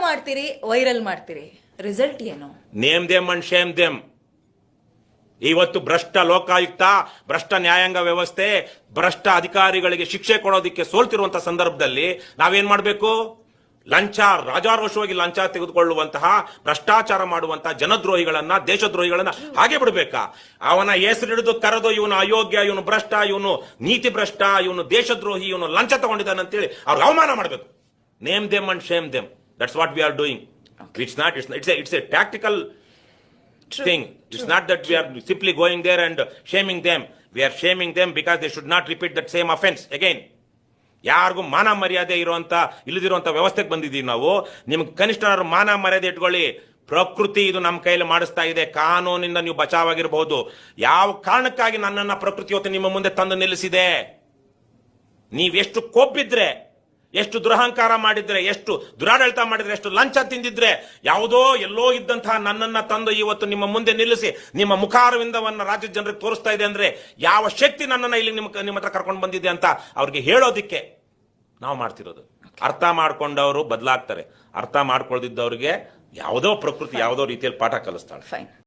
ಮಾಡ್ತೀರಿ, ವೈರಲ್ ಮಾಡ್ತೀರಿ, ರಿಸಲ್ಟ್ ಏನು? Name them and shame them. ಇವತ್ತು ಭ್ರಷ್ಟ ಲೋಕಾಯುಕ್ತ, ಭ್ರಷ್ಟ ನ್ಯಾಯಾಂಗ ವ್ಯವಸ್ಥೆ, ಭ್ರಷ್ಟ ಅಧಿಕಾರಿಗಳಿಗೆ ಶಿಕ್ಷೆ ಕೊಡೋದಕ್ಕೆ ಸೋಲ್ತಿರುವಂತಹ ಸಂದರ್ಭದಲ್ಲಿ ನಾವೇನ್ ಮಾಡಬೇಕು? ಲಂಚ, ರಾಜಾರೋಷವಾಗಿ ಲಂಚ ತೆಗೆದುಕೊಳ್ಳುವಂತಹ, ಭ್ರಷ್ಟಾಚಾರ ಮಾಡುವಂತಹ ಜನದ್ರೋಹಿಗಳನ್ನ, ದೇಶದ್ರೋಹಿಗಳನ್ನ ಹಾಗೆ ಬಿಡಬೇಕಾ? ಅವನ ಹೆಸರು ಹಿಡಿದು ಕರೆದು ಇವನು ಅಯೋಗ್ಯ, ಇವನು ಭ್ರಷ್ಟ, ಇವನು ನೀತಿ ಭ್ರಷ್ಟ, ಇವನು ದೇಶದ್ರೋಹಿ, ಇವನು ಲಂಚ ತಗೊಂಡಿದ್ದಾನೆ ಅಂತೇಳಿ ಅವ್ರಿಗೆ ಅವಮಾನ ಮಾಡಬೇಕು. Name them and shame them. That's what we are doing. It's a tactical thing. It's not that we are simply going there and shaming them. We are shaming them because they should not repeat that same offense again. ಯಾರಿಗೂ ಮಾನ ಮರ್ಯಾದೆ ಇಲ್ಲದಿರುವಂತ ವ್ಯವಸ್ಥೆಗೆ ಬಂದಿದ್ದೀವಿ ನಾವು. ನಿಮ್ಗೆ ಕನಿಷ್ಠ ಮಾನ ಮರ್ಯಾದೆ ಇಟ್ಕೊಳ್ಳಿ. ಪ್ರಕೃತಿ ಇದು ನಮ್ಮ ಕೈಯಲ್ಲಿ ಮಾಡಿಸ್ತಾ ಇದೆ. ಕಾನೂನಿಂದ ನೀವು ಬಚಾವಾಗಿರಬಹುದು. ಯಾವ ಕಾರಣಕ್ಕಾಗಿ ನನ್ನನ್ನ ಪ್ರಕೃತಿ ಹೊತ್ತು ನಿಮ್ಮ ಮುಂದೆ ತಂದು ನಿಲ್ಲಿಸಿದೆ? ನೀವೆಷ್ಟು ಕೊಬ್ಬಿದ್ರೆ, ಎಷ್ಟು ದುರಹಂಕಾರ ಮಾಡಿದ್ರೆ, ಎಷ್ಟು ದುರಾಡಳಿತ ಮಾಡಿದ್ರೆ, ಎಷ್ಟು ಲಂಚ ತಿಂದಿದ್ರೆ, ಯಾವುದೋ ಎಲ್ಲೋ ಇದ್ದಂತಹ ನನ್ನನ್ನ ತಂದು ಇವತ್ತು ನಿಮ್ಮ ಮುಂದೆ ನಿಲ್ಲಿಸಿ ನಿಮ್ಮ ಮುಖಾರವಿಂದವನ್ನ ರಾಜ್ಯದ ಜನರಿಗೆ ತೋರಿಸ್ತಾ ಇದೆ ಅಂದ್ರೆ ಯಾವ ಶಕ್ತಿ ನನ್ನನ್ನ ಇಲ್ಲಿ ನಿಮ್ಮ ಹತ್ರ ಕರ್ಕೊಂಡು ಬಂದಿದೆ ಅಂತ ಅವ್ರಿಗೆ ಹೇಳೋದಿಕ್ಕೆ ನಾವು ಮಾಡ್ತಿರೋದು. ಅರ್ಥ ಮಾಡ್ಕೊಂಡವರು ಬದಲಾಗ್ತಾರೆ. ಅರ್ಥ ಮಾಡ್ಕೊಳ್ದಿದ್ದವ್ರಿಗೆ ಯಾವುದೋ ಪ್ರಕೃತಿ ಯಾವುದೋ ರೀತಿಯಲ್ಲಿ ಪಾಠ ಕಲಿಸ್ತಾಳೆ.